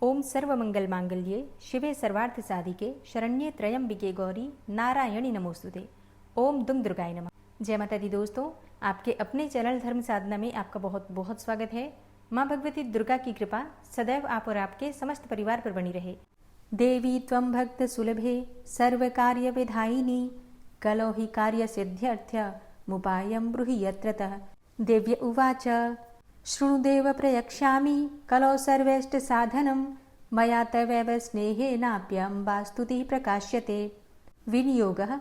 ओम सर्वमंगल मांगल्ये शिवे सर्वार्थ साधिके शरण्ये त्र्यंबिके गौरी नारायणी नमोस्तुते। ओम दुम दुर्गाय नमः। जय माता दी दोस्तों, आपके अपने चैनल धर्म साधना में आपका बहुत बहुत स्वागत है। माँ भगवती दुर्गा की कृपा सदैव आप और आपके समस्त परिवार पर बनी रहे। देवी त्वं भक्त सुलभे सर्व कार्य विधायिनी कलो हि कार्य सिद्ध्यर्थ्य मुपायं ब्रूहि यत्रतः। देव्य उवाच शृणुदेव प्रयक्ष्यामि कलौ सर्वेष्ट साधनं मया तवैव स्नेहेनाप्यम्बा स्तुतिः प्रकाश्यते। विनियोगः।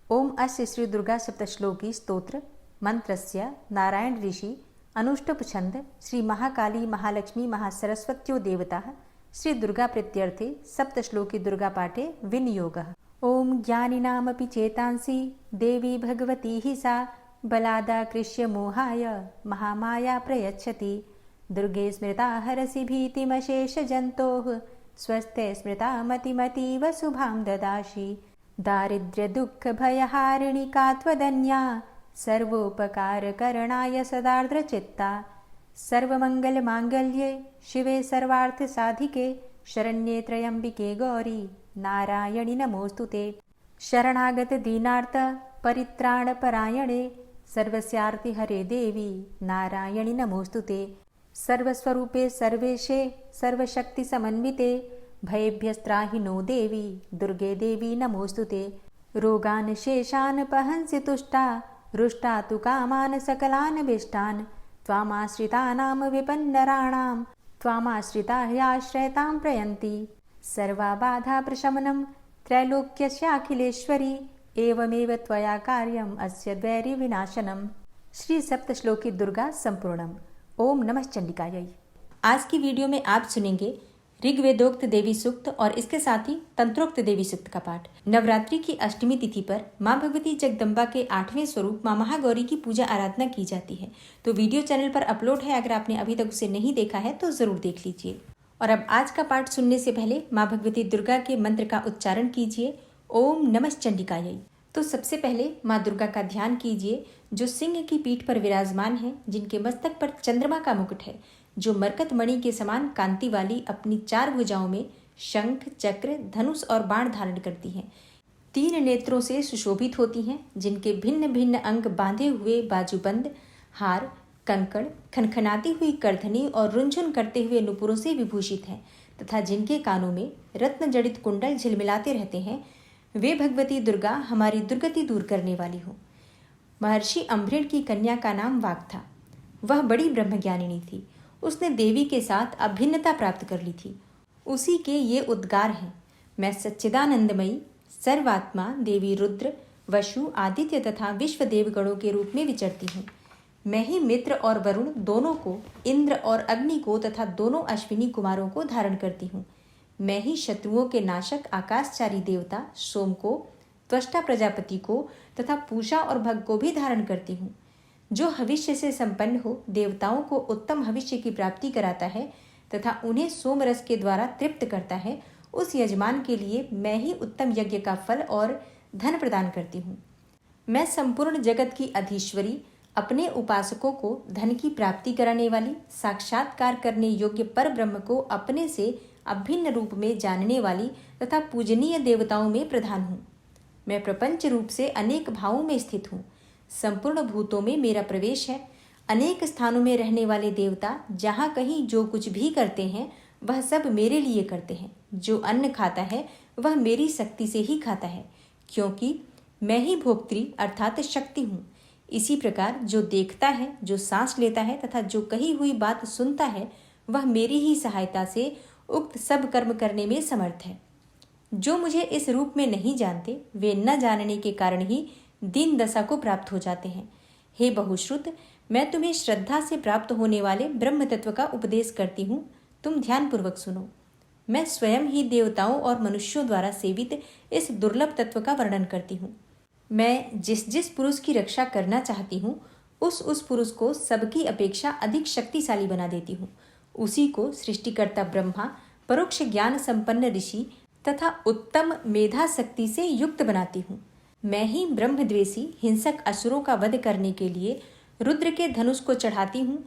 ओम अस्य श्री दुर्गा सप्तश्लोकी स्तोत्र मंत्रस्य नारायण ऋषि अनुष्टुप छंद श्री महाकाली महालक्ष्मी महासरस्वत्यो देवताः श्री दुर्गा प्रीत्यर्थे सप्तश्लोकी दुर्गा पाठे विनियोगः। ओम ज्ञानिनामपि चेतांसि देवी भगवती हि सा बलादाकृष्य मोहाय महामाया प्रयच्छति। दुर्गे स्मृता हरसि भीतिमशेष जन्तोः स्वस्ते स्मृता मतिमतीव शुभां ददासि। दारिद्र्य दुःख भयहारिणि का त्वदन्या सर्वोपकारकरणाय सदार्द्रचित्ता। सर्वमङ्गलमाङ्गल्ये शिवे सर्वार्थसाधिके शरण्ये त्र्यम्बिके गौरी नारायणि नमोस्तुते। शरणागत दीनार्थ परित्राणपरायणे सर्वस्यार्ति हरे देवी नारायणि नमोस्तुते। सर्वस्वरूपे सर्वेशे सर्वशक्ति समन्विते भयेभ्यस्त्राहि नो देवी दुर्गे देवी नमोस्तुते। रोगान् शेषान् पहंसि तुष्टा रुष्टा तु कामान् सकलान् अभीष्टान् त्वामाश्रितानां विपन्नराणां त्वामाश्रिता ह्याश्रयतां प्रयन्ति। सर्वा बाधा प्रशमनं त्रैलोक्यस्याखिलेश्वरी एवमेव त्वया कार्यम अस्य द्वैरी विनाशनम। श्री सप्तश्लोकी दुर्गा संपूर्णम। ओम नमः चंडिकायै। आज की वीडियो में आप सुनेंगे ऋग्वेदोक्त देवी सूक्त और इसके साथ ही तंत्रोक्त देवी सूक्त का पाठ। नवरात्रि की अष्टमी तिथि पर माँ भगवती जगदम्बा के 8वें स्वरूप माँ महागौरी की पूजा आराधना की जाती है। तो वीडियो चैनल पर अपलोड है, अगर आपने अभी तक उसे नहीं देखा है तो जरूर देख लीजिए। और अब आज का पाठ सुनने से पहले माँ भगवती दुर्गा के मंत्र का उच्चारण कीजिए, ओम नमः चंडिकायै। तो सबसे पहले माँ दुर्गा का ध्यान कीजिए, जो सिंह की पीठ पर विराजमान है, जिनके मस्तक पर चंद्रमा का मुकुट है, जो मरकत मणि के समान कांति वाली अपनी 4 भुजाओं में शंख चक्र धनुष और बाण धारण करती हैं। 3 नेत्रों से सुशोभित होती हैं, जिनके भिन्न भिन्न अंग बांधे हुए बाजूबंद, हार, कंकड़, खनखनाती हुई करधनी और रुंझुन करते हुए नुपुरों से विभूषित हैं तथा जिनके कानों में रत्न जड़ित कुंडल झिलमिलाते रहते हैं। वे भगवती दुर्गा हमारी दुर्गति दूर करने वाली हो। महर्षि अम्भृण की कन्या का नाम वाग था। वह बड़ी ब्रह्मज्ञानिनी थी। उसने देवी के साथ अभिन्नता प्राप्त कर ली थी। उसी के ये उद्गार हैं, मैं सच्चिदानंदमयी सर्वात्मा देवी रुद्र वसु आदित्य तथा विश्व देवगणों के रूप में विचरती हूँ। मैं ही मित्र और वरुण दोनों को, इंद्र और अग्नि को तथा दोनों अश्विनी कुमारों को धारण करती हूँ। मैं ही शत्रुओं के नाशक आकाशचारी देवता सोम को, त्वष्टा प्रजापति को तथा पूषा और भग को भी धारण करती हूँ। जो हविष्य से संपन्न हो देवताओं को उत्तम हविष्य की प्राप्ति कराता है तथा उन्हें सोम रस के द्वारा तृप्त करता है, उस यजमान के लिए मैं ही उत्तम यज्ञ का फल और धन प्रदान करती हूँ। मैं संपूर्ण जगत की अधीश्वरी, अपने उपासकों को धन की प्राप्ति कराने वाली, साक्षात्कार करने योग्य पर ब्रह्म को अपने से अभिन्न रूप में जानने वाली तथा पूजनीय देवताओं में प्रधान हूँ। मैं प्रपंच रूप से अनेक भावों में स्थित हूँ। संपूर्ण भूतों में मेरा प्रवेश है। अनेक स्थानों में रहने वाले देवता जहाँ कहीं जो कुछ भी करते हैं वह सब मेरे लिए करते हैं। जो अन्न खाता है वह मेरी शक्ति से ही खाता है, क्योंकि मैं ही भोक्त्री अर्थात शक्ति हूँ। इसी प्रकार जो देखता है, जो सांस लेता है तथा जो कही हुई बात सुनता है, वह मेरी ही सहायता से उक्त सब कर्म करने में समर्थ है। जो मुझे इस रूप में नहीं जानते, वे न जानने के कारण ही दीन दशा को प्राप्त हो जाते हैं। हे बहुश्रुत, मैं तुम्हें श्रद्धा से प्राप्त होने वाले ब्रह्म तत्व का उपदेश करती हूँ, तुम ध्यानपूर्वक सुनो। मैं स्वयं ही देवताओं और मनुष्यों द्वारा सेवित इस दुर्लभ तत्व का वर्णन करती हूँ। मैं जिस जिस पुरुष की रक्षा करना चाहती हूँ, उस पुरुष को सबकी अपेक्षा अधिक शक्तिशाली बना देती हूँ। उसी को सृष्टिकर्ता ब्रह्मा, परोक्ष ज्ञान संपन्न ऋषि तथा उत्तम मेधा शक्ति से युक्त बनाती हूँ। मैं ही ब्रह्मद्वेषी हिंसक असुरों का वध करने के लिए रुद्र के धनुष को चढ़ाती हूँ।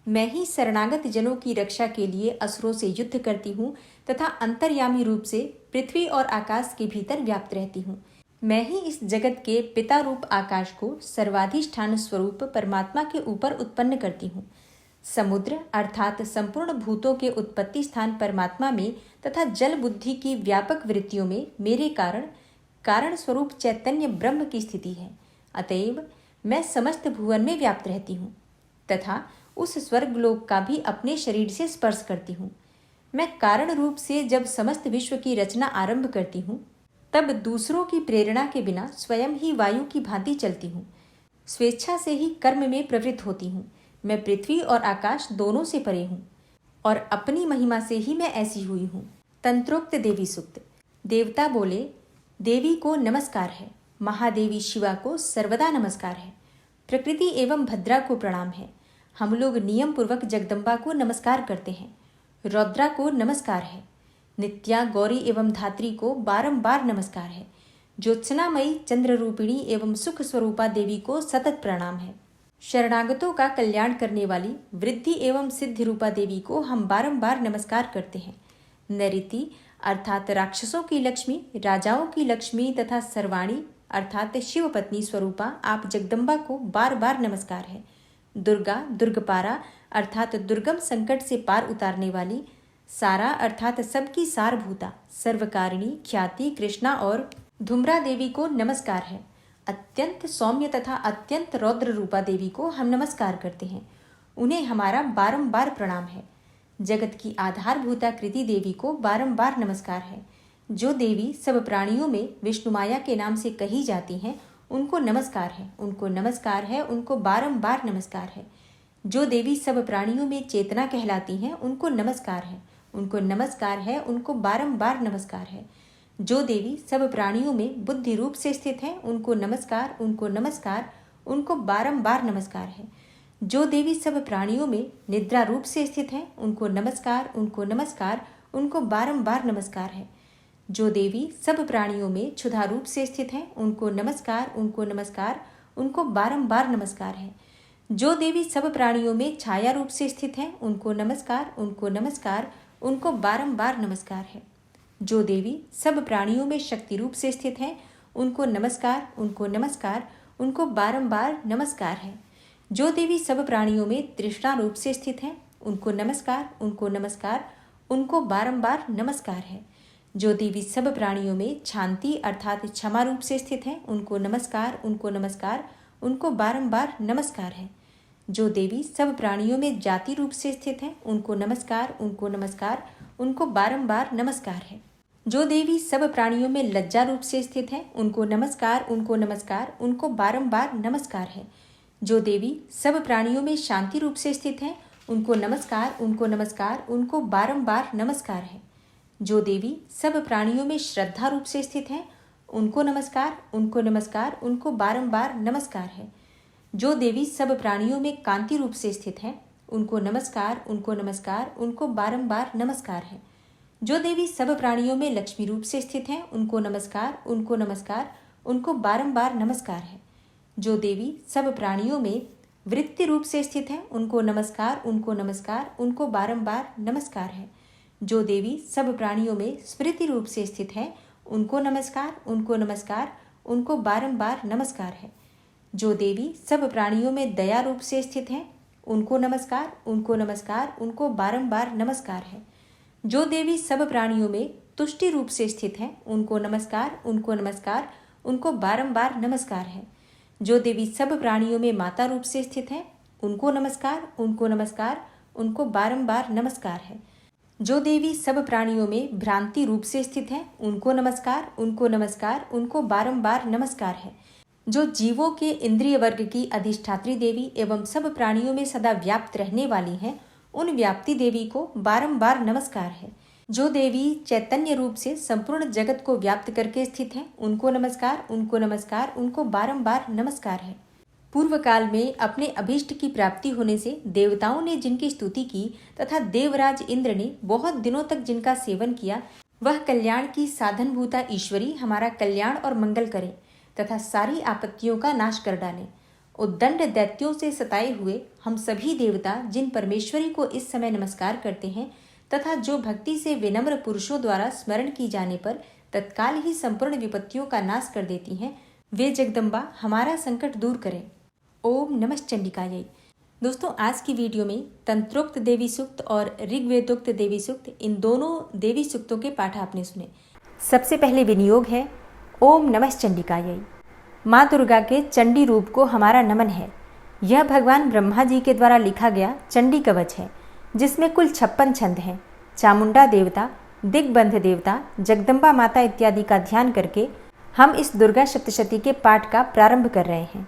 मैं ही शरणागत जनों की रक्षा के लिए असुरों से युद्ध करती हूँ तथा अंतर्यामी रूप से पृथ्वी और आकाश के भीतर व्याप्त रहती हूँ। मैं ही इस जगत के पिता रूप आकाश को सर्वाधिष्ठान स्वरूप परमात्मा के ऊपर उत्पन्न करती हूँ। समुद्र अर्थात संपूर्ण भूतों के उत्पत्ति स्थान परमात्मा में तथा जल बुद्धि की व्यापक वृत्तियों में मेरे कारण स्वरूप चैतन्य ब्रह्म की स्थिति है। अतएव मैं समस्त भुवन में व्याप्त रहती हूँ तथा उस स्वर्गलोक का भी अपने शरीर से स्पर्श करती हूँ। मैं कारण रूप से जब समस्त विश्व की रचना आरंभ करती हूँ तब दूसरों की प्रेरणा के बिना स्वयं ही वायु की भांति चलती हूँ। स्वेच्छा से ही कर्म में प्रवृत्त होती हूँ। मैं पृथ्वी और आकाश दोनों से परे हूँ और अपनी महिमा से ही मैं ऐसी हुई हूँ। तंत्रोक्त देवी सूक्त। देवता बोले, देवी को नमस्कार है, महादेवी शिवा को सर्वदा नमस्कार है, प्रकृति एवं भद्रा को प्रणाम है। हम लोग नियम पूर्वक जगदम्बा को नमस्कार करते हैं। रौद्रा को नमस्कार है, नित्या गौरी एवं धात्री को बारंबार नमस्कार है। ज्योत्सनामयी चंद्र रूपिणी एवं सुख स्वरूपा देवी को सतत प्रणाम है। शरणागतों का कल्याण करने वाली वृद्धि एवं सिद्धि रूपा देवी को हम बारंबार नमस्कार करते हैं। नैऋति अर्थात राक्षसों की लक्ष्मी, राजाओं की लक्ष्मी तथा सर्वाणी अर्थात शिव पत्नी स्वरूपा आप जगदम्बा को बार बार नमस्कार है। दुर्गा दुर्गपारा अर्थात दुर्गम संकट से पार उतारने वाली, सारा अर्थात सबकी सारभूता, सर्वकारिणी, ख्याति, कृष्णा और धूम्रा देवी को नमस्कार है। अत्यंत सौम्य तथा अत्यंत रौद्र रूपा देवी को हम नमस्कार करते हैं। उन्हें हमारा बारंबार प्रणाम है। जगत की आधारभूता कृति देवी को बारंबार नमस्कार है। जो देवी सब प्राणियों में विष्णु माया के नाम से कही जाती हैं उनको नमस्कार है, उनको नमस्कार है, उनको बारंबार नमस्कार है। जो देवी सब प्राणियों में चेतना कहलाती हैं उनको नमस्कार है, उनको नमस्कार है, उनको बारंबार नमस्कार है। जो देवी सब प्राणियों में बुद्धि रूप से स्थित है उनको नमस्कार, उनको नमस्कार, उनको बारंबार नमस्कार है। जो देवी सब प्राणियों में निद्रा रूप से स्थित है उनको नमस्कार, उनको नमस्कार, उनको बारंबार नमस्कार है। जो देवी सब प्राणियों में क्षुधा रूप से स्थित है उनको नमस्कार, उनको नमस्कार, उनको बारंबार नमस्कार है। जो देवी सब प्राणियों में छाया रूप से स्थित है उनको नमस्कार, उनको नमस्कार, उनको बारंबार नमस्कार है। जो देवी सब प्राणियों में शक्ति रूप से स्थित है उनको नमस्कार, उनको नमस्कार, उनको बारंबार नमस्कार है। जो देवी सब प्राणियों में तृष्णा रूप से स्थित है उनको नमस्कार, उनको नमस्कार, उनको बारंबार नमस्कार है। जो देवी सब प्राणियों में शांति अर्थात क्षमा रूप से स्थित है उनको नमस्कार, उनको नमस्कार, उनको बारंबार नमस्कार है। जो देवी सब प्राणियों में जाति रूप से स्थित है उनको नमस्कार, उनको नमस्कार, उनको बारंबार नमस्कार है। जो देवी सब प्राणियों में लज्जा रूप से स्थित है उनको नमस्कार, उनको नमस्कार, उनको बारंबार नमस्कार है। जो देवी सब प्राणियों में शांति रूप से स्थित है उनको नमस्कार, उनको नमस्कार, उनको बारंबार नमस्कार है। जो देवी सब प्राणियों में श्रद्धा रूप से स्थित है उनको नमस्कार, उनको नमस्कार, उनको बारंबार नमस्कार है। जो देवी सब प्राणियों में कांति रूप से स्थित है उनको नमस्कार, उनको नमस्कार, उनको बारंबार नमस्कार है। जो देवी सब प्राणियों में लक्ष्मी रूप से स्थित है उनको नमस्कार, उनको नमस्कार, उनको बारंबार नमस्कार है। जो देवी सब प्राणियों में वृत्ति रूप से स्थित है उनको नमस्कार, उनको नमस्कार, उनको बारंबार नमस्कार है। जो देवी सब प्राणियों में स्मृति रूप से स्थित है उनको नमस्कार, उनको नमस्कार, उनको बारंबार नमस्कार है। जो देवी सब प्राणियों में दया रूप से स्थित है उनको नमस्कार, उनको नमस्कार, उनको बारंबार नमस्कार है। जो देवी सब प्राणियों में तुष्टि रूप से स्थित है उनको नमस्कार, उनको नमस्कार, उनको बारंबार नमस्कार है। जो देवी सब प्राणियों में माता रूप से स्थित है उनको नमस्कार, उनको नमस्कार, उनको बारंबार नमस्कार है। जो देवी सब प्राणियों में भ्रांति रूप से स्थित है उनको नमस्कार, उनको नमस्कार, उनको बारंबार नमस्कार है। जो जीवों के इंद्रिय वर्ग की अधिष्ठात्री देवी एवं सब प्राणियों में सदा व्याप्त रहने वाली हैं उन व्याप्ति देवी को बारंबार नमस्कार है। जो देवी चैतन्य रूप से संपूर्ण जगत को व्याप्त करके स्थित हैं उनको नमस्कार, उनको नमस्कार, उनको बारंबार नमस्कार है। पूर्व काल में अपने अभीष्ट की प्राप्ति होने से देवताओं ने जिनकी स्तुति की तथा देवराज इंद्र ने बहुत दिनों तक जिनका सेवन किया, वह कल्याण की साधनभूता ईश्वरी हमारा कल्याण और मंगल करे तथा सारी आपत्तियों का नाश कर डाले। उद्दंड दैत्यों से सताए हुए हम सभी देवता जिन परमेश्वरी को इस समय नमस्कार करते हैं तथा जो भक्ति से विनम्र पुरुषों द्वारा स्मरण की जाने पर तत्काल ही संपूर्ण विपत्तियों का नाश कर देती हैं, वे जगदम्बा हमारा संकट दूर करें। ओम नमः चंडिकायै। दोस्तों, आज की वीडियो में तंत्रोक्त देवी सूक्त और ऋग्वेदोक्त देवी सूक्त, इन दोनों देवी सूक्तों के पाठ आपने सुने। सबसे पहले विनियोग है ओम नमः चंडिकायै। माँ दुर्गा के चंडी रूप को हमारा नमन है। यह भगवान ब्रह्मा जी के द्वारा लिखा गया चंडी कवच है, जिसमें कुल 56 छंद हैं। चामुंडा देवता, दिग्बंध देवता, जगदम्बा माता इत्यादि का ध्यान करके हम इस दुर्गा सप्तशती के पाठ का प्रारंभ कर रहे हैं।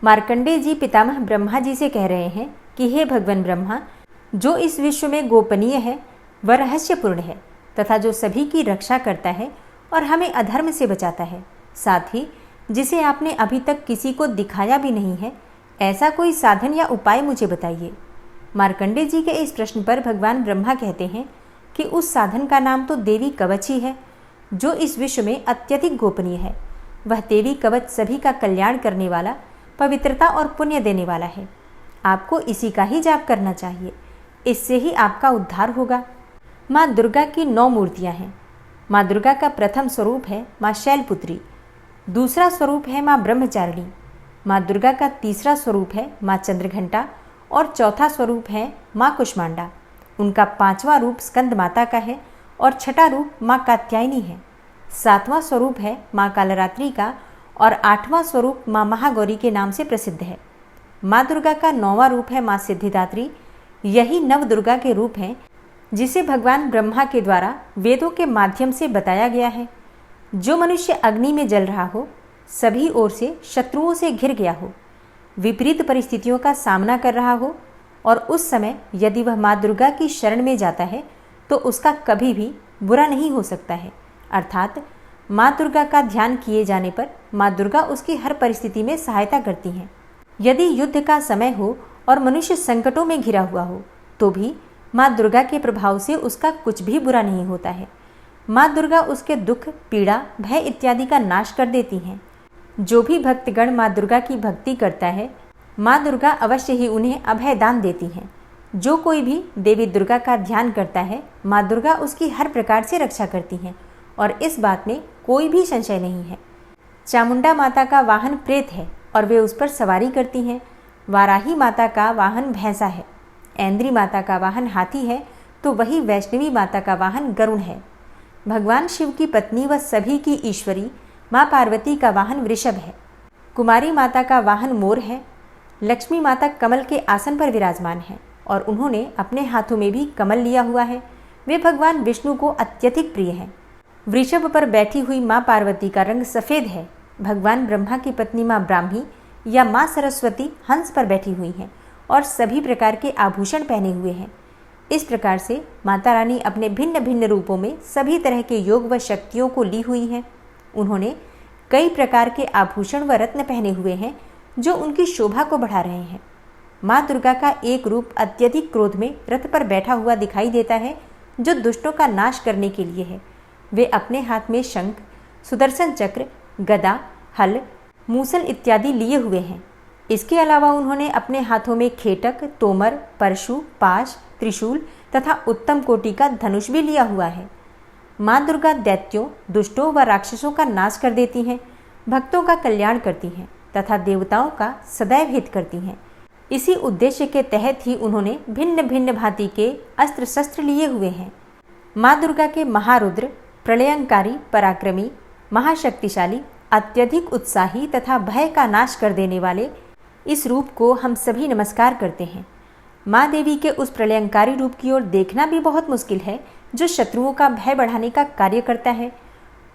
मार्कंडेय जी पितामह ब्रह्मा जी से कह रहे हैं कि हे भगवान ब्रह्मा, जो इस विश्व में गोपनीय है वह रहस्यपूर्ण है तथा जो सभी की रक्षा करता है और हमें अधर्म से बचाता है, साथ ही जिसे आपने अभी तक किसी को दिखाया भी नहीं है, ऐसा कोई साधन या उपाय मुझे बताइए। मार्कंडेय जी के इस प्रश्न पर भगवान ब्रह्मा कहते हैं कि उस साधन का नाम तो देवी कवच ही है, जो इस विश्व में अत्यधिक गोपनीय है। वह देवी कवच सभी का कल्याण करने वाला, पवित्रता और पुण्य देने वाला है। आपको इसी का ही जाप करना चाहिए, इससे ही आपका उद्धार होगा। माँ दुर्गा की 9 मूर्तियाँ हैं। माँ दुर्गा का प्रथम स्वरूप है माँ शैलपुत्री, दूसरा स्वरूप है माँ ब्रह्मचारिणी, माँ दुर्गा का तीसरा स्वरूप है माँ चंद्रघंटा और चौथा स्वरूप है माँ कुष्मांडा। उनका 5वां रूप स्कंद माता का है और छठा रूप माँ कात्यायनी है। 7वां स्वरूप है माँ कालरात्रि का और 8वां स्वरूप माँ महागौरी के नाम से प्रसिद्ध है। माँ दुर्गा का 9वां रूप है माँ सिद्धिदात्री। यही नव दुर्गा के रूप हैं जिसे भगवान ब्रह्मा के द्वारा वेदों के माध्यम से बताया गया है। जो मनुष्य अग्नि में जल रहा हो, सभी ओर से शत्रुओं से घिर गया हो, विपरीत परिस्थितियों का सामना कर रहा हो और उस समय यदि वह माँ दुर्गा की शरण में जाता है तो उसका कभी भी बुरा नहीं हो सकता है। अर्थात माँ दुर्गा का ध्यान किए जाने पर माँ दुर्गा उसकी हर परिस्थिति में सहायता करती हैं। यदि युद्ध का समय हो और मनुष्य संकटों में घिरा हुआ हो तो भी माँ दुर्गा के प्रभाव से उसका कुछ भी बुरा नहीं होता है। माँ दुर्गा उसके दुख, पीड़ा, भय इत्यादि का नाश कर देती हैं। जो भी भक्तगण माँ दुर्गा की भक्ति करता है, माँ दुर्गा अवश्य ही उन्हें अभय दान देती हैं। जो कोई भी देवी दुर्गा का ध्यान करता है, माँ दुर्गा उसकी हर प्रकार से रक्षा करती हैं और इस बात में कोई भी संशय नहीं है। चामुंडा माता का वाहन प्रेत है और वे उस पर सवारी करती हैं। वाराही माता का वाहन भैंसा है। ऐन्द्री माता का वाहन हाथी है तो वही वैष्णवी माता का वाहन गरुड़ है। भगवान शिव की पत्नी व सभी की ईश्वरी माँ पार्वती का वाहन वृषभ है। कुमारी माता का वाहन मोर है। लक्ष्मी माता कमल के आसन पर विराजमान है और उन्होंने अपने हाथों में भी कमल लिया हुआ है। वे भगवान विष्णु को अत्यधिक प्रिय हैं। वृषभ पर बैठी हुई माँ पार्वती का रंग सफ़ेद है। भगवान ब्रह्मा की पत्नी माँ ब्राह्मी या माँ सरस्वती हंस पर बैठी हुई हैं और सभी प्रकार के आभूषण पहने हुए हैं। इस प्रकार से माता रानी अपने भिन्न भिन्न रूपों में सभी तरह के योग व शक्तियों को ली हुई हैं। उन्होंने कई प्रकार के आभूषण व रत्न पहने हुए हैं जो उनकी शोभा को बढ़ा रहे हैं। माँ दुर्गा का एक रूप अत्यधिक क्रोध में रथ पर बैठा हुआ दिखाई देता है, जो दुष्टों का नाश करने के लिए है। वे अपने हाथ में शंख, सुदर्शन चक्र, गदा, हल, मूसल इत्यादि लिए हुए हैं। इसके अलावा उन्होंने अपने हाथों में खेटक, तोमर, परशु, पाश, त्रिशूल तथा उत्तम कोटि का धनुष भी लिया हुआ है। माँ दुर्गा दैत्यों, दुष्टों व राक्षसों का नाश कर देती हैं, भक्तों का कल्याण करती हैं तथा देवताओं का सदैव हित करती हैं। इसी उद्देश्य के तहत ही उन्होंने भिन्न भिन्न भांति के अस्त्र शस्त्र लिए हुए हैं। माँ दुर्गा के महारुद्र, प्रलयंकारी, पराक्रमी, महाशक्तिशाली, अत्यधिक उत्साही तथा भय का नाश कर देने वाले इस रूप को हम सभी नमस्कार करते हैं। माँ देवी के उस प्रलयंकारी रूप की ओर देखना भी बहुत मुश्किल है, जो शत्रुओं का भय बढ़ाने का कार्य करता है।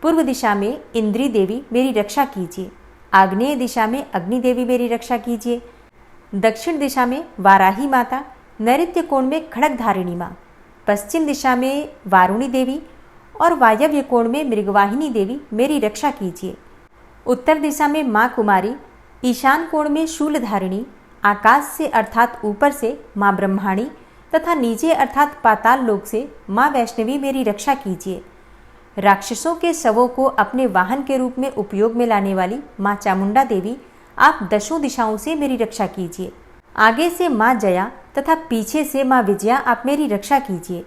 पूर्व दिशा में इंद्री देवी मेरी रक्षा कीजिए, आग्नेय दिशा में अग्नि देवी मेरी रक्षा कीजिए, दक्षिण दिशा में वाराही माता, नैऋत्य कोण में खड़ग धारिणी माँ, पश्चिम दिशा में वारुणी देवी और वायव्य कोण में मृगवाहिनी देवी मेरी रक्षा कीजिए। उत्तर दिशा में माँ कुमारी, ईशान कोण में शूलधारिणी, आकाश से अर्थात ऊपर से माँ ब्रह्माणी तथा नीचे अर्थात पाताल लोक से माँ वैष्णवी मेरी रक्षा कीजिए। राक्षसों के शवों को अपने वाहन के रूप में उपयोग में लाने वाली माँ चामुंडा देवी आप दशों दिशाओं से मेरी रक्षा कीजिए। आगे से माँ जया तथा पीछे से माँ विजया आप मेरी रक्षा कीजिए।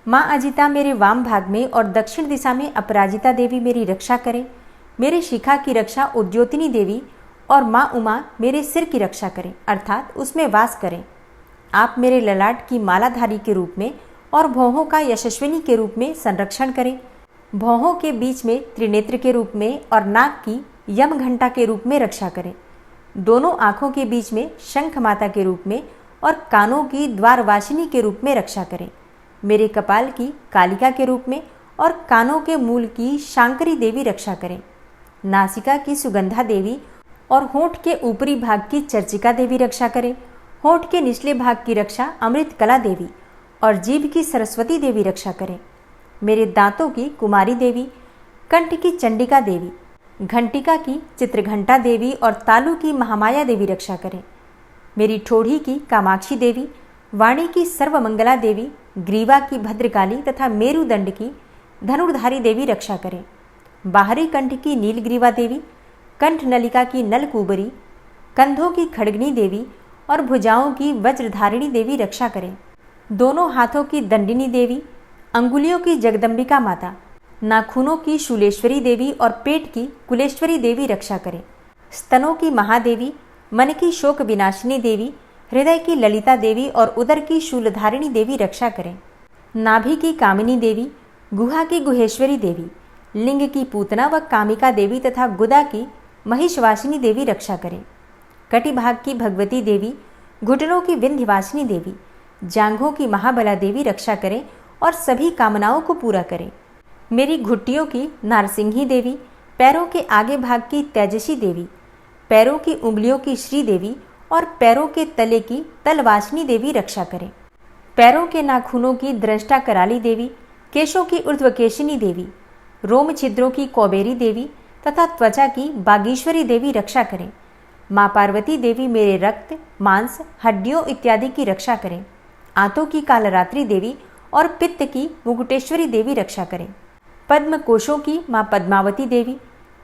माँ अजिता मेरे वाम भाग में और दक्षिण दिशा में अपराजिता देवी मेरी रक्षा करें। मेरे शिखा की रक्षा उद्योतिनी देवी और माँ उमा मेरे सिर की रक्षा करें, अर्थात उसमें वास करें। आप मेरे ललाट की मालाधारी के रूप में और भौहों का यशस्विनी के रूप में संरक्षण करें। भौहों के बीच में त्रिनेत्र के रूप में और नाक की यम घंटा के रूप में रक्षा करें। दोनों आँखों के बीच में शंख माता के रूप में और कानों की द्वारवासिनी के रूप में रक्षा करें। मेरे कपाल की कालिका के रूप में और कानों के मूल की शांकरी देवी रक्षा करें। नासिका की सुगंधा देवी और होंठ के ऊपरी भाग की चर्चिका देवी रक्षा करें। होंठ के निचले भाग की रक्षा अमृत कला देवी और जीभ की सरस्वती देवी रक्षा करें। मेरे दांतों की कुमारी देवी, कंठ की चंडिका देवी, घंटिका की चित्रघंटा देवी और तालु की महामाया देवी रक्षा करें। मेरी ठोड़ी की कामाक्षी देवी, वाणी की सर्वमंगला देवी, ग्रीवा की भद्रकाली तथा मेरुदंड की धनुर्धारी देवी रक्षा करें। बाहरी कंठ की नीलग्रीवा देवी, कंठ नलिका की नलकूबरी, कंधों की खड़गनी देवी और भुजाओं की वज्रधारिणी देवी रक्षा करें। दोनों हाथों की दंडिनी देवी, अंगुलियों की जगदम्बिका माता, नाखूनों की शूलेश्वरी देवी और पेट की कुलेश्वरी देवी रक्षा करें। स्तनों की महादेवी, मन की शोक विनाशिनी देवी, हृदय की ललिता देवी और उदर की शूलधारिणी देवी रक्षा करें। नाभि की कामिनी देवी, गुहा की गुहेश्वरी देवी, लिंग की पूतना व कामिका देवी तथा गुदा की महिषवासिनी देवी रक्षा करें। कटिभाग की भगवती देवी, घुटनों की विंध्यवासिनी देवी, जांघों की महाबला देवी रक्षा करें और सभी कामनाओं को पूरा करें। मेरी घुट्टियों की नारसिंही देवी, पैरों के आगे भाग की तेजसी देवी, पैरों की उंगलियों की श्री देवी और पैरों के तले की तलवासिनी देवी रक्षा करें। पैरों के नाखूनों की दृष्टा कराली देवी, केशों की ऊर्ध्वकेशिनी देवी, रोम छिद्रों की कौबेरी देवी तथा त्वचा की बागीश्वरी देवी रक्षा करें। माँ पार्वती देवी मेरे रक्त, मांस, हड्डियों इत्यादि की रक्षा करें। आंतों की कालरात्रि देवी और पित्त की मुकुटेश्वरी देवी रक्षा करें। पद्म कोशों की माँ पद्मावती देवी,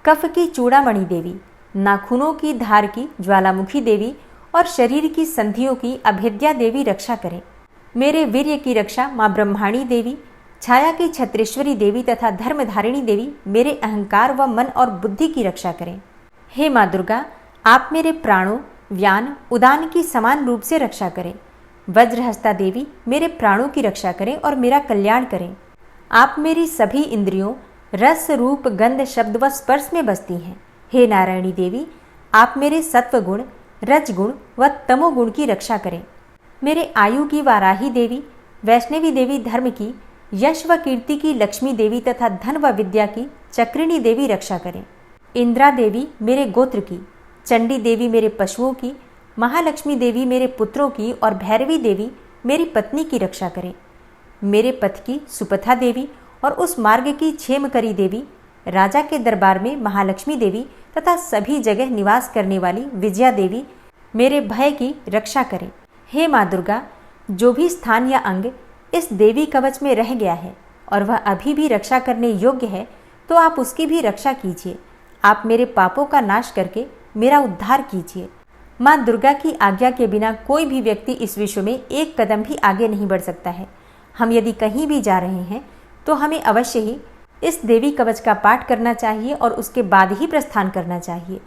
कफ की चूड़ामणि देवी, नाखूनों की धार की ज्वालामुखी देवी और शरीर की संधियों की अभेद्या देवी रक्षा करें। मेरे वीर्य की रक्षा माँ ब्रह्माणी देवी, छाया की छत्रेश्वरी देवी तथा धर्मधारिणी देवी मेरे अहंकार व मन और बुद्धि की रक्षा करें। हे माँ दुर्गा, आप मेरे प्राणों, व्यान, उदान की समान रूप से रक्षा करें। वज्रहस्ता देवी मेरे प्राणों की रक्षा करें और मेरा कल्याण करें। आप मेरी सभी इंद्रियों, रस, रूप, गंध, शब्द व स्पर्श में बसती हैं। हे नारायणी देवी, आप मेरे सत्वगुण, रजगुण व तमोगुण की रक्षा करें। मेरे आयु की वाराही देवी, वैष्णवी देवी धर्म की, यश व कीर्ति की लक्ष्मी देवी तथा धन व विद्या की चक्रिणी देवी रक्षा करें। इंद्रा देवी मेरे गोत्र की, चंडी देवी मेरे पशुओं की, महालक्ष्मी देवी मेरे पुत्रों की और भैरवी देवी मेरी पत्नी की रक्षा करें। मेरे पथ की सुपथा देवी और उस मार्ग की क्षेमकरी देवी, राजा के दरबार में महालक्ष्मी देवी तथा सभी जगह निवास करने वाली विजया देवी मेरे भय की रक्षा करें। हे माँ दुर्गा, जो भी स्थान या अंग इस देवी कवच में रह गया है और वह अभी भी रक्षा करने योग्य है, तो आप उसकी भी रक्षा कीजिए। आप मेरे पापों का नाश करके मेरा उद्धार कीजिए। माँ दुर्गा की आज्ञा के बिना कोई भी व्यक्ति इस विश्व में एक कदम भी आगे नहीं बढ़ सकता है। हम यदि कहीं भी जा रहे हैं तो हमें अवश्य ही इस देवी कवच का पाठ करना चाहिए और उसके बाद ही प्रस्थान करना चाहिए।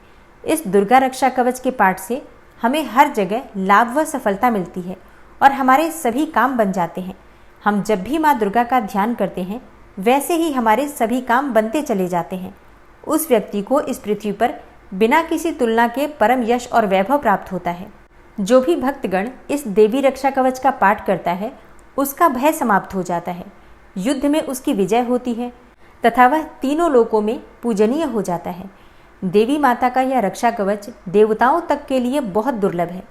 इस दुर्गा रक्षा कवच के पाठ से हमें हर जगह लाभ व सफलता मिलती है और हमारे सभी काम बन जाते हैं। हम जब भी माँ दुर्गा का ध्यान करते हैं, वैसे ही हमारे सभी काम बनते चले जाते हैं। उस व्यक्ति को इस पृथ्वी पर बिना किसी तुलना के परम यश और वैभव प्राप्त होता है। जो भी भक्तगण इस देवी रक्षा कवच का पाठ करता है, उसका भय समाप्त हो जाता है, युद्ध में उसकी विजय होती है तथा वह तीनों लोकों में पूजनीय हो जाता है। देवी माता का यह रक्षा कवच देवताओं तक के लिए बहुत दुर्लभ है।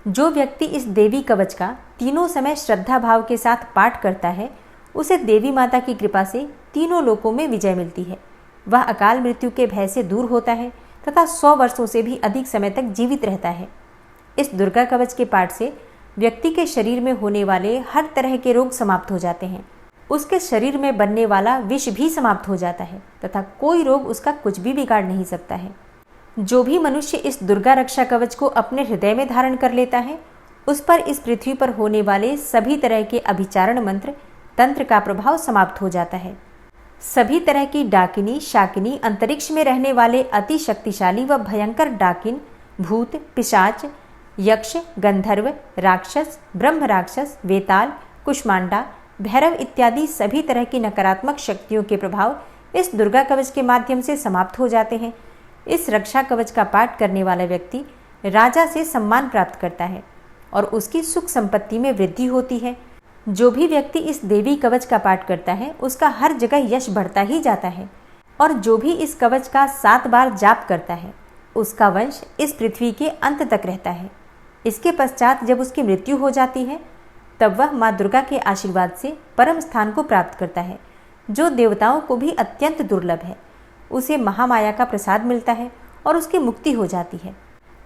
जो व्यक्ति इस देवी कवच का तीनों समय श्रद्धा भाव के साथ पाठ करता है, उसे देवी माता की कृपा से तीनों लोकों में विजय मिलती है। वह अकाल मृत्यु के भय से दूर होता है तथा 100 वर्षों से भी अधिक समय तक जीवित रहता है। इस दुर्गा कवच के पाठ से व्यक्ति के शरीर में होने वाले हर तरह के रोग समाप्त हो जाते हैं। उसके शरीर में बनने वाला विष भी समाप्त हो जाता है तथा कोई रोग उसका कुछ भी बिगाड़ नहीं सकता है। जो भी मनुष्य इस दुर्गा रक्षा कवच को अपने हृदय में धारण कर लेता है, उस पर इस पृथ्वी पर होने वाले सभी तरह के अभिचारण मंत्र तंत्र का प्रभाव समाप्त हो जाता है। सभी तरह की डाकिनी शाकिनी, अंतरिक्ष में रहने वाले अति शक्तिशाली व भयंकर डाकिन, भूत, पिशाच, यक्ष, गंधर्व, राक्षस, ब्रह्म राक्षस, वेताल, कुष्मांडा, भैरव इत्यादि सभी तरह की नकारात्मक शक्तियों के प्रभाव इस दुर्गा कवच के माध्यम से समाप्त हो जाते हैं। इस रक्षा कवच का पाठ करने वाला व्यक्ति राजा से सम्मान प्राप्त करता है और उसकी सुख संपत्ति में वृद्धि होती है। जो भी व्यक्ति इस देवी कवच का पाठ करता है, उसका हर जगह यश बढ़ता ही जाता है। और जो भी इस कवच का 7 बार जाप करता है, उसका वंश इस पृथ्वी के अंत तक रहता है। इसके पश्चात जब उसकी मृत्यु हो जाती है, तब वह माँ दुर्गा के आशीर्वाद से परम स्थान को प्राप्त करता है, जो देवताओं को भी अत्यंत दुर्लभ है। उसे महामाया का प्रसाद मिलता है और उसकी मुक्ति हो जाती है।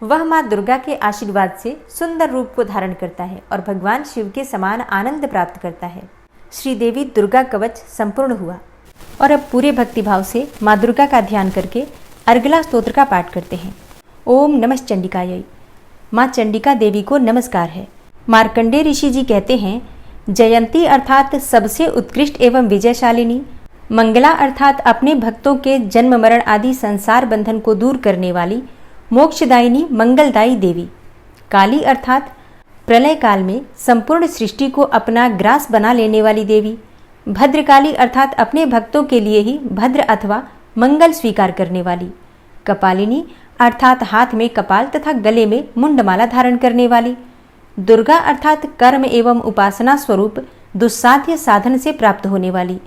वह माँ दुर्गा के आशीर्वाद से सुंदर रूप को धारण करता है और भगवान शिव के समान आनंद प्राप्त करता है। श्री देवी दुर्गा कवच संपूर्ण हुआ और अब पूरे भक्तिभाव से माँ दुर्गा का ध्यान करके अर्गला स्तोत्र का पाठ करते हैं। ओम नमः चंडिकायै। माँ चंडिका देवी को नमस्कार है। मार्कंडेय ऋषि जी कहते हैं, जयंती अर्थात सबसे उत्कृष्ट एवं विजयशालिनी, मंगला अर्थात अपने भक्तों के जन्म मरण आदि संसार बंधन को दूर करने वाली, मोक्षदायिनी मंगलदायी देवी, काली अर्थात प्रलय काल में संपूर्ण सृष्टि को अपना ग्रास बना लेने वाली देवी, भद्रकाली अर्थात अपने भक्तों के लिए ही भद्र अथवा मंगल स्वीकार करने वाली, कपालिनी अर्थात हाथ में कपाल तथा गले में मुंडमाला धारण करने वाली, दुर्गा अर्थात कर्म एवं उपासना स्वरूप दुस्साध्य साधन से प्राप्त होने वाली,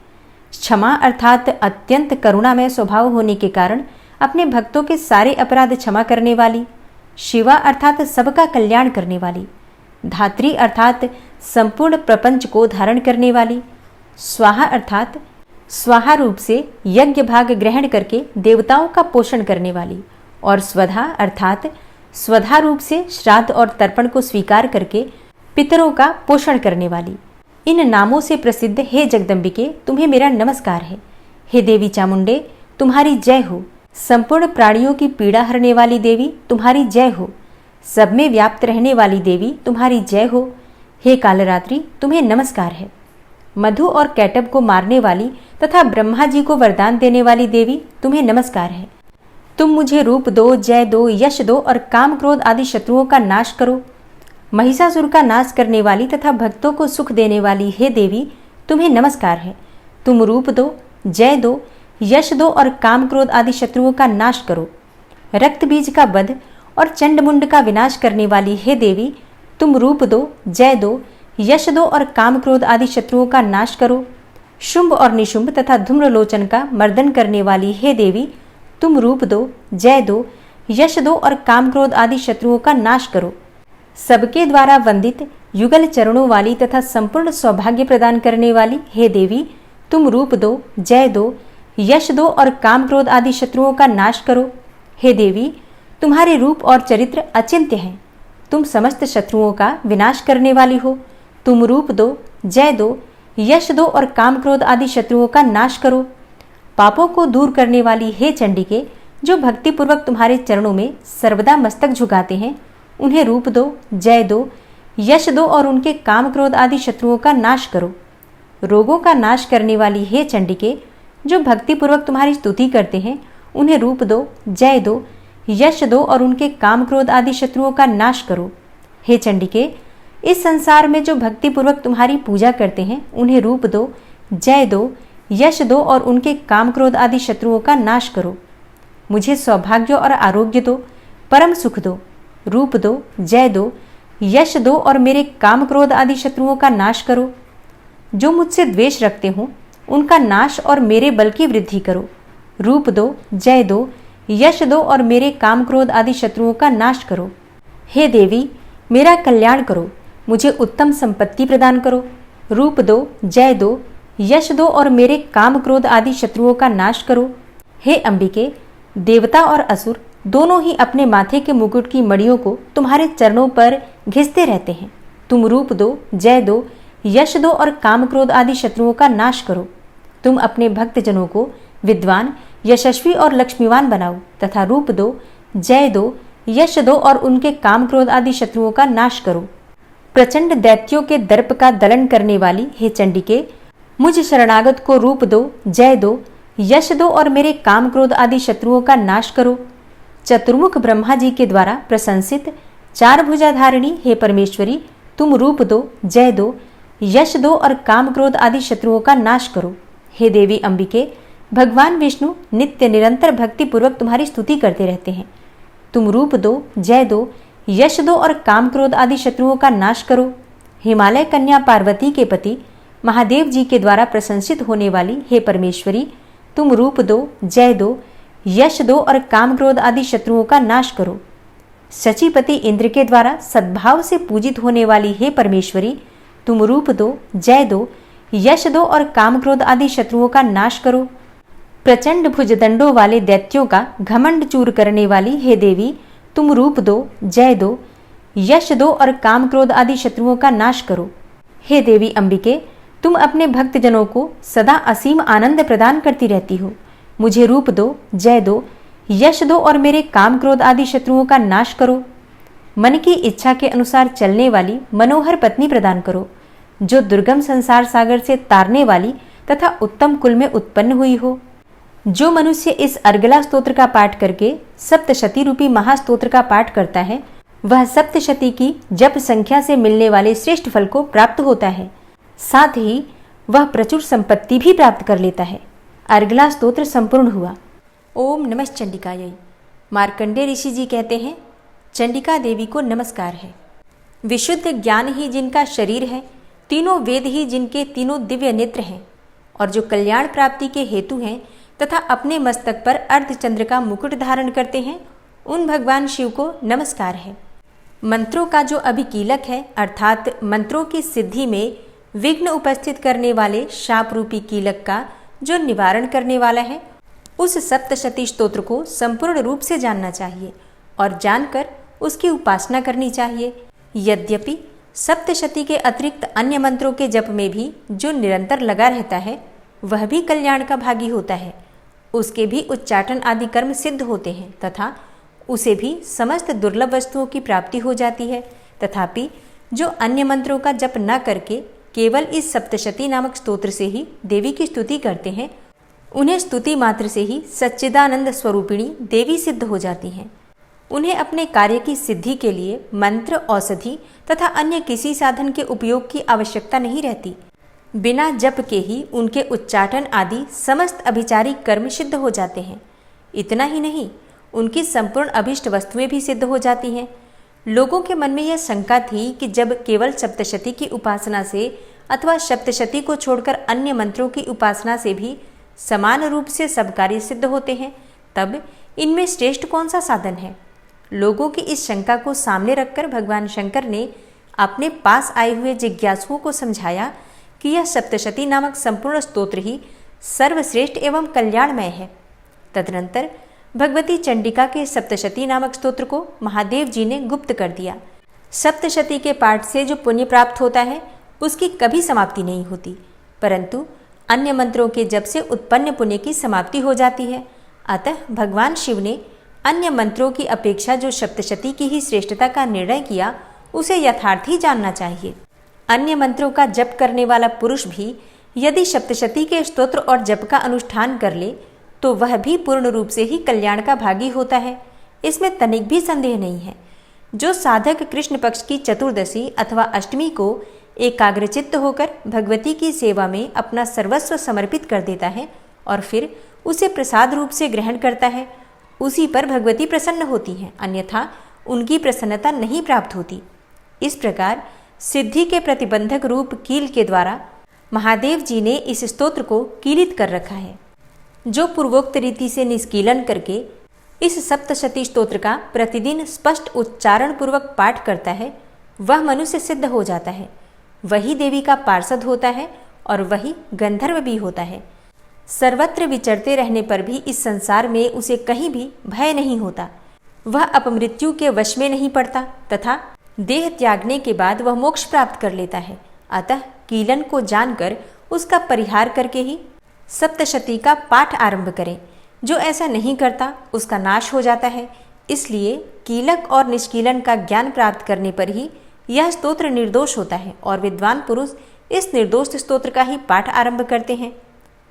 क्षमा अर्थात अत्यंत करुणामय स्वभाव होने के कारण अपने भक्तों के सारे अपराध क्षमा करने वाली, शिवा अर्थात सबका कल्याण करने वाली, धात्री अर्थात संपूर्ण प्रपंच को धारण करने वाली, स्वाहा अर्थात स्वाहा रूप से यज्ञ भाग ग्रहण करके देवताओं का पोषण करने वाली, और स्वधा अर्थात स्वधा रूप से श्राद्ध और तर्पण को स्वीकार करके पितरों का पोषण करने वाली। इन नामों से प्रसिद्ध हे जगदम्बिके, तुम्हें मेरा नमस्कार है। हे देवी चामुंडे, तुम्हारी जय हो। संपूर्ण प्राणियों की पीड़ा हरने वाली देवी, तुम्हारी जय हो। सब में व्याप्त रहने वाली देवी, तुम्हारी जय हो। हे कालरात्रि, तुम्हें नमस्कार है। मधु और कैटब को मारने वाली तथा ब्रह्मा जी को वरदान देने वाली देवी, तुम्हें नमस्कार है। तुम मुझे रूप दो, जय दो, यश दो और काम क्रोध आदि शत्रुओं का नाश करो। महिषासुर का नाश करने वाली तथा भक्तों को सुख देने वाली हे देवी, तुम्हें नमस्कार है। तुम रूप दो, जय दो, यश दो और काम क्रोध आदि शत्रुओं का नाश करो। रक्त बीज का वध और चंडमुंड का विनाश करने वाली हे देवी, तुम रूप दो, जय दो, यश दो और काम क्रोध आदि शत्रुओं का नाश करो। शुंभ और निशुंभ तथा धूम्रलोचन का मर्दन करने वाली हे देवी, तुम रूप दो, जय दो, यश दो और काम क्रोध आदि शत्रुओं का नाश करो। सबके द्वारा वंदित युगल चरणों वाली तथा संपूर्ण सौभाग्य प्रदान करने वाली हे देवी, तुम रूप दो, जय दो, यश दो और काम क्रोध आदि शत्रुओं का नाश करो। हे देवी, तुम्हारे रूप और चरित्र अचिंत्य हैं। तुम समस्त शत्रुओं का विनाश करने वाली हो। तुम रूप दो, जय दो, यश दो और काम क्रोध आदि शत्रुओं का नाश करो। पापों को दूर करने वाली हे चंडिके, जो भक्तिपूर्वक तुम्हारे चरणों में सर्वदा मस्तक झुकाते हैं, उन्हें रूप दो, जय दो, यश दो और उनके काम क्रोध आदि शत्रुओं का नाश करो। रोगों का नाश करने वाली हे चंडिके, जो भक्तिपूर्वक तुम्हारी स्तुति करते हैं, उन्हें रूप दो, जय दो, यश दो और उनके काम क्रोध आदि शत्रुओं का नाश करो। हे चंडिके, इस संसार में जो भक्तिपूर्वक तुम्हारी पूजा करते हैं, उन्हें रूप दो, जय दो, यश दो और उनके काम क्रोध आदि शत्रुओं का नाश करो। मुझे सौभाग्य और आरोग्य दो, परम सुख दो। रूप दो, जय दो, यश दो और मेरे काम क्रोध आदि शत्रुओं का नाश करो। जो मुझसे द्वेष रखते हों, उनका नाश और मेरे बल की वृद्धि करो। रूप दो, जय दो, यश दो और मेरे काम क्रोध आदि शत्रुओं का नाश करो। हे देवी, मेरा कल्याण करो, मुझे उत्तम संपत्ति प्रदान करो। रूप दो, जय दो, यश दो और मेरे काम क्रोध आदि शत्रुओं का नाश करो। हे अंबिके, देवता और असुर दोनों ही अपने माथे के मुकुट की मड़ियों को तुम्हारे चरणों पर घिसते रहते हैं। तुम रूप दो, जय दो, यश दो और काम क्रोध आदि शत्रुओं का नाश करो। तुम अपने भक्तजनों को विद्वान, यशस्वी और लक्ष्मीवान बनाओ तथा रूप दो, जय दो, यश दो और उनके काम क्रोध आदि शत्रुओं का नाश करो। प्रचंड दैत्यों के दर्प का दलन करने वाली हे चंडिके, मुझ शरणागत को रूप दो, जय दो, यश दो और मेरे काम क्रोध आदि शत्रुओं का नाश करो। चतुर्मुख ब्रह्मा जी के द्वारा प्रशंसित चार भुजाधारिणी हे परमेश्वरी, तुम रूप दो, जय दो, यश दो और काम क्रोध आदि शत्रुओं का नाश करो। हे देवी अंबिके, भगवान विष्णु नित्य निरंतर भक्ति पूर्वक तुम्हारी स्तुति करते रहते हैं। तुम रूप दो, जय दो, यश दो और काम क्रोध आदि शत्रुओं का नाश करो। हिमालय कन्या पार्वती के पति महादेव जी के द्वारा प्रशंसित होने वाली हे परमेश्वरी, तुम रूप दो, जय दो, यश दो और काम क्रोध आदि शत्रुओं का नाश करो। शचीपति इंद्र के द्वारा सद्भाव से पूजित होने वाली हे परमेश्वरी, तुम रूप दो, जय दो, यश दो और काम क्रोध आदि शत्रुओं का नाश करो। प्रचंड भुजदंडों वाले दैत्यों का घमंड चूर करने वाली हे देवी, तुम रूप दो, जय दो, यश दो और काम क्रोध आदि शत्रुओं का नाश करो। हे देवी अंबिके, तुम अपने भक्तजनों को सदा असीम आनंद प्रदान करती रहती हो। मुझे रूप दो, जय दो, यश दो और मेरे काम क्रोध आदि शत्रुओं का नाश करो। मन की इच्छा के अनुसार चलने वाली मनोहर पत्नी प्रदान करो, जो दुर्गम संसार सागर से तारने वाली तथा उत्तम कुल में उत्पन्न हुई हो। जो मनुष्य इस अर्गला स्तोत्र का पाठ करके सप्तशती रूपी महास्तोत्र का पाठ करता है, वह सप्तशती की जप संख्या से मिलने वाले श्रेष्ठ फल को प्राप्त होता है। साथ ही वह प्रचुर संपत्ति भी प्राप्त कर लेता है। अर्गला स्तोत्र संपूर्ण हुआ। ओम नमः चंडिकायै। मार्कंडेय ऋषि जी कहते हैं, चंडिका देवी को नमस्कार है। विशुद्ध ज्ञान ही जिनका शरीर है, तीनों वेद ही जिनके तीनों दिव्य नेत्र हैं, और जो कल्याण प्राप्ति के हेतु हैं तथा अपने मस्तक पर अर्धचंद्र का मुकुट धारण करते हैं, उन भगवान शिव को नमस्कार है। मंत्रों का जो अभिकीलक है, अर्थात मंत्रों की सिद्धि में विघ्न उपस्थित करने वाले शाप रूपी कीलक का जो निवारण करने वाला है, उस सप्तशती स्तोत्र को संपूर्ण रूप से जानना चाहिए और जानकर उसकी उपासना करनी चाहिए। यद्यपि सप्तशती के अतिरिक्त अन्य मंत्रों के जप में भी जो निरंतर लगा रहता है, वह भी कल्याण का भागी होता है। उसके भी उच्चाटन आदि कर्म सिद्ध होते हैं तथा उसे भी समस्त दुर्लभ वस्तुओं की प्राप्ति हो जाती है। तथापि जो अन्य मंत्रों का जप न करके केवल इस सप्तशती नामक स्तोत्र से ही देवी की स्तुति करते हैं, उन्हें स्तुति मात्र से ही सच्चिदानंद स्वरूपिणी देवी सिद्ध हो जाती हैं। उन्हें अपने कार्य की सिद्धि के लिए मंत्र, औषधि तथा अन्य किसी साधन के उपयोग की आवश्यकता नहीं रहती। बिना जप के ही उनके उच्चाटन आदि समस्त अभिचारिक कर्म सिद्ध हो जाते हैं। इतना ही नहीं, उनकी संपूर्ण अभिष्ट वस्तुएं भी सिद्ध हो जाती हैं। लोगों के मन में यह शंका थी कि जब केवल सप्तशती की उपासना से अथवा सप्तशती को छोड़कर अन्य मंत्रों की उपासना से भी समान रूप से सब कार्य सिद्ध होते हैं, तब इनमें श्रेष्ठ कौन सा साधन है? लोगों की इस शंका को सामने रखकर भगवान शंकर ने अपने पास आए हुए जिज्ञासुओं को समझाया कि यह सप्तशती नामक संपूर्ण स्तोत्र ही सर्वश्रेष्ठ एवं कल्याणमय है। तदनंतर भगवती चंडिका के सप्तशती नामक स्तोत्र को महादेव जी ने गुप्त कर दिया। सप्तशती के पाठ से जो पुण्य प्राप्त होता है, उसकी कभी समाप्ति नहीं होती, परंतु अन्य मंत्रों के जप से उत्पन्न पुण्य की समाप्ति हो जाती है। अतः भगवान शिव ने अन्य मंत्रों की अपेक्षा जो सप्तशती की ही श्रेष्ठता का निर्णय किया, उसे यथार्थ ही जानना चाहिए। अन्य मंत्रों का जप करने वाला पुरुष भी यदि सप्तशती के स्तोत्र और जप का अनुष्ठान कर ले, तो वह भी पूर्ण रूप से ही कल्याण का भागी होता है। इसमें तनिक भी संदेह नहीं है। जो साधक कृष्ण पक्ष की चतुर्दशी अथवा अष्टमी को एकाग्रचित्त होकर भगवती की सेवा में अपना सर्वस्व समर्पित कर देता है और फिर उसे प्रसाद रूप से ग्रहण करता है, उसी पर भगवती प्रसन्न होती हैं, अन्यथा उनकी प्रसन्नता नहीं प्राप्त होती। इस प्रकार सिद्धि के प्रतिबंधक रूप कील के द्वारा महादेव जी ने इस स्तोत्र को कीलित कर रखा है। जो पूर्वोक्त रीति से निष्कीलन करके इस सप्तशती स्तोत्र का प्रतिदिन स्पष्ट उच्चारण पूर्वक पाठ करता है, वह मनुष्य सिद्ध हो जाता है, वही देवी का पार्षद होता है और वही गंधर्व भी होता है। सर्वत्र विचरते रहने पर भी इस संसार में उसे कहीं भी भय नहीं होता। वह अपमृत्यु के वश में नहीं पड़ता तथा देह त्यागने के बाद वह मोक्ष प्राप्त कर लेता है। अतः कीलन को जानकर उसका परिहार करके ही सप्तशती का पाठ आरंभ करें। जो ऐसा नहीं करता उसका नाश हो जाता है। इसलिए कीलक और निष्कीलन का ज्ञान प्राप्त करने पर ही यह स्तोत्र निर्दोष होता है और विद्वान पुरुष इस निर्दोष स्तोत्र का ही पाठ आरंभ करते हैं।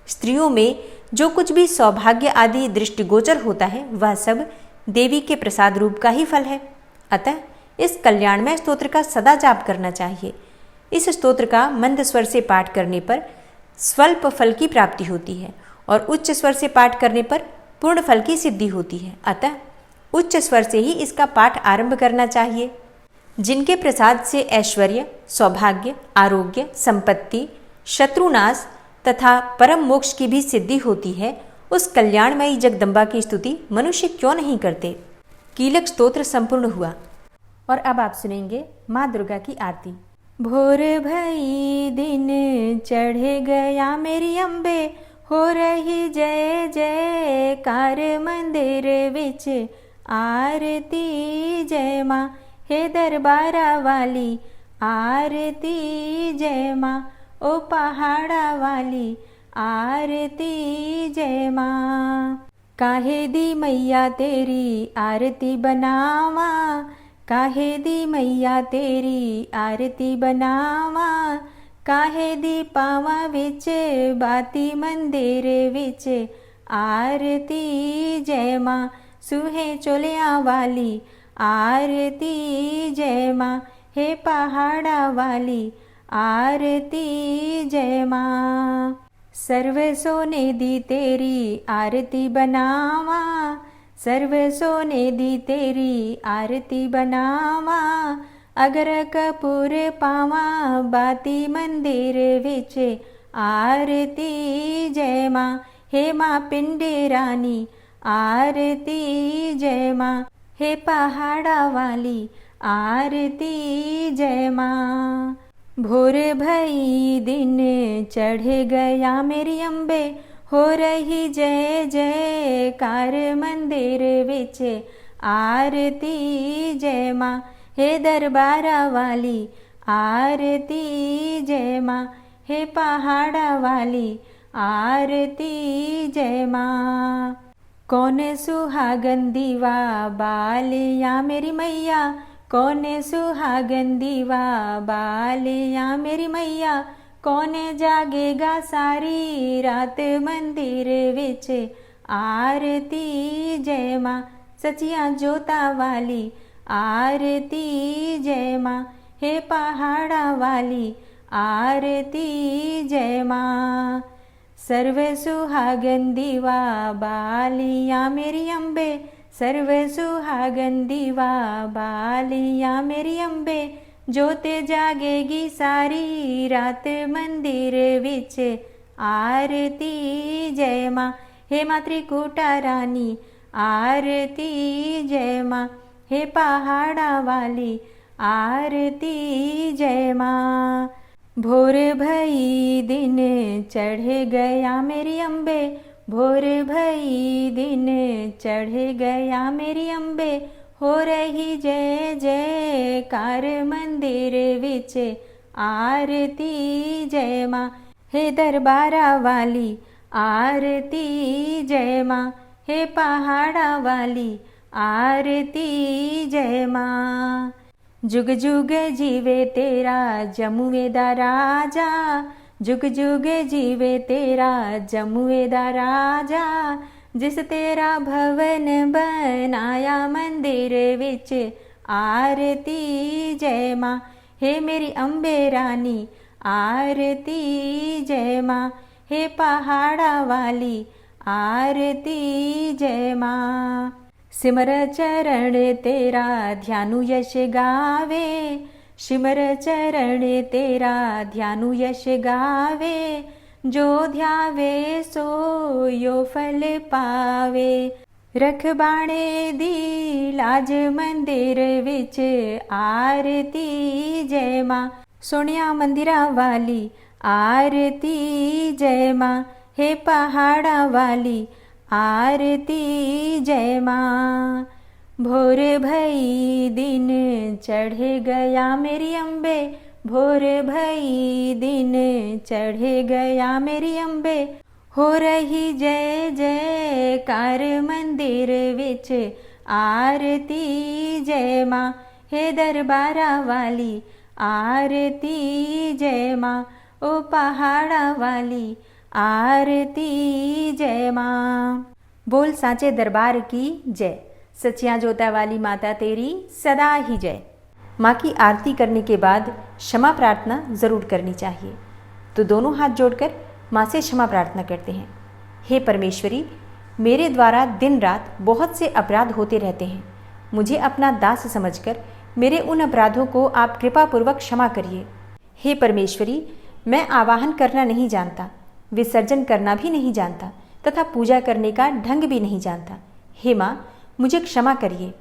स्त्रियों में जो कुछ भी सौभाग्य आदि दृष्टिगोचर होता है वह सब देवी के प्रसाद रूप का ही फल है। अतः इस कल्याणमय स्तोत्र का सदा जाप करना चाहिए। इस स्तोत्र का मंद स्वर से पाठ करने पर स्वल्प फल की प्राप्ति होती है और उच्च स्वर से पाठ करने पर पूर्ण फल की सिद्धि होती है। अतः उच्च स्वर से ही इसका पाठ आरंभ करना चाहिए। जिनके प्रसाद से ऐश्वर्य, सौभाग्य, आरोग्य, संपत्ति, शत्रुनाश तथा परम मोक्ष की भी सिद्धि होती है, उस कल्याणमयी जगदम्बा की स्तुति मनुष्य क्यों नहीं करते। कीलक स्तोत्र संपूर्ण हुआ और अब आप सुनेंगे माँ दुर्गा की आरती। भोर भई दिन चढ़ गया मेरी अम्बे, हो रही जय जयकार मंदिर विच आरती जय माँ, हे दरबारा वाली आरती जय माँ, ओ पहाड़ा वाली आरती जय माँ। काहे दी मैया तेरी आरती बनावा, काहे दी मैया तेरी आरती बनावा, काहे दी पावा विच बाती मंदिर विच आरती जय माँ, सुहे चोलिया वाली आरती जय माँ, हे पहाड़ा वाली आरती जय माँ। सर्व सोने दी तेरी आरती बनावा, सर्व सोने दी तेरी आरती बनावा, अगर कपूर पावा बाती मंदिर विच आरती जय माँ, हे माँ पिंडे रानी आरती जय माँ, हे पहाड़ा वाली आरती जय माँ। भोर भई दिन चढ़ गया मेरी अम्बे, हो रही जय जयकार मंदिर विच आरती जय माँ, हे दरबारा वाली आरती जय माँ, हे पहाड़ा वाली आरती जय माँ। कौन सुहागन दीवा बालिया मेरी मैया, कौन सुहागन दीवा बालिया मेरी मैया, कौन जागेगा सारी रात मंदिर विच आरती जय माँ, सचिया जोता वाली आरती जय माँ, हे पहाड़ा वाली आरती जय माँ। सर्व सुहागन दीवा बालिया मेरी अम्बे, सर्व सुहागन दीवा बालिया मेरी अम्बे, जोते जागेगी सारी रात मंदिर विच आरती जय माँ, हे माँ त्रिकुटा रानी आरती जय माँ, हे पहाड़ा वाली आरती जय माँ। भोर भई दिन चढ़ गया मेरी अम्बे, भोर भई दिन चढ़ गया मेरी अम्बे, हो रही जय जयकार मंदिर विच आरती जय माँ, हे दरबारा वाली आरती जय माँ, हे पहाड़ा वाली आरती जय माँ। जुग जुग जीवे तेरा जमुए दा राजा, जुग जुग जीवे तेरा जमुए दा राजा, जिस तेरा भवन बनाया मंदिर विच आरती जय माँ, हे मेरी अम्बे रानी आरती जय माँ, हे पहाड़ा वाली आरती जय माँ। सिमर चरण तेरा ध्यानु यश गावे, सिमर चरण तेरा ध्यानु यश गावे, जो ध्यावे सो यो फल पावे। रख बाणे दी लाज मंदिर विच आरती जय माँ, सोनिया मंदिरा वाली आरती जय माँ, हे पहाड़ा वाली आरती जय माँ। भोर भई दिन चढ़ गया मेरी अम्बे, भोर भई दिन चढ़ गया मेरी अम्बे, हो रही जय जयकार मंदिर विच आरती जय माँ, हे दरबारा वाली, आरती जय माँ, ओ पहाड़ा वाली, आरती जय माँ। बोल साचे दरबार की जय, सचिया जोता वाली माता तेरी सदा ही जय। माँ की आरती करने के बाद क्षमा प्रार्थना ज़रूर करनी चाहिए। तो दोनों हाथ जोड़कर माँ से क्षमा प्रार्थना करते हैं। हे परमेश्वरी, मेरे द्वारा दिन रात बहुत से अपराध होते रहते हैं। मुझे अपना दास समझकर मेरे उन अपराधों को आप कृपापूर्वक क्षमा करिए। हे परमेश्वरी, मैं आवाहन करना नहीं जानता, विसर्जन करना भी नहीं जानता तथा पूजा करने का ढंग भी नहीं जानता। हे माँ, मुझे क्षमा करिए।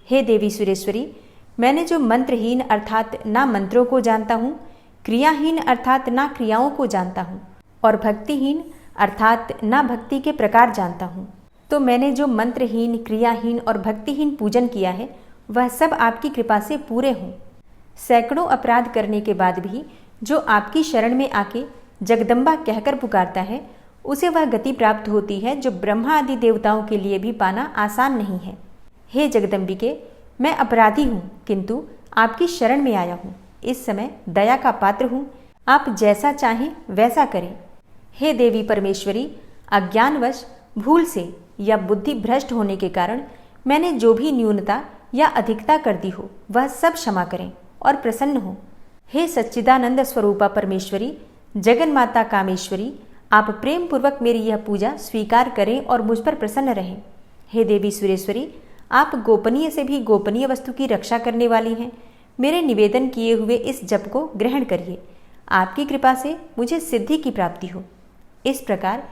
हे देवी सुरेश्वरी, मैंने जो मंत्रहीन अर्थात ना मंत्रों को जानता हूँ, क्रियाहीन अर्थात ना क्रियाओं को जानता हूँ और भक्तिहीन अर्थात ना भक्ति के प्रकार जानता हूँ, तो मैंने जो मंत्रहीन, क्रियाहीन और भक्तिहीन पूजन किया है वह सब आपकी कृपा से पूरे हों। सैकड़ों अपराध करने के बाद भी जो आपकी शरण में आके जगदम्बा कहकर पुकारता है, उसे वह गति प्राप्त होती है जो ब्रह्मा आदि देवताओं के लिए भी पाना आसान नहीं है। हे जगदम्बिके, मैं अपराधी हूँ किंतु आपकी शरण में आया हूँ। इस समय दया का पात्र हूँ, आप जैसा चाहें वैसा करें। हे देवी परमेश्वरी, अज्ञानवश, भूल से या बुद्धि भ्रष्ट होने के कारण मैंने जो भी न्यूनता या अधिकता कर दी हो वह सब क्षमा करें और प्रसन्न हो। हे सच्चिदानंद स्वरूपा परमेश्वरी, जगन माता कामेश्वरी, आप प्रेम पूर्वक मेरी यह पूजा स्वीकार करें और मुझ पर प्रसन्न रहें। हे देवी सुरेश्वरी, आप गोपनीय से भी गोपनीय वस्तु की रक्षा करने वाली हैं। मेरे निवेदन किए हुए इस जप को ग्रहण करिए। आपकी कृपा से मुझे सिद्धि की प्राप्ति हो। इस प्रकार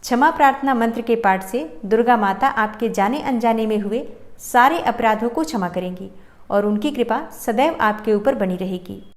क्षमा प्रार्थना मंत्र के पाठ से दुर्गा माता आपके जाने अनजाने में हुए सारे अपराधों को क्षमा करेंगी और उनकी कृपा सदैव आपके ऊपर बनी रहेगी।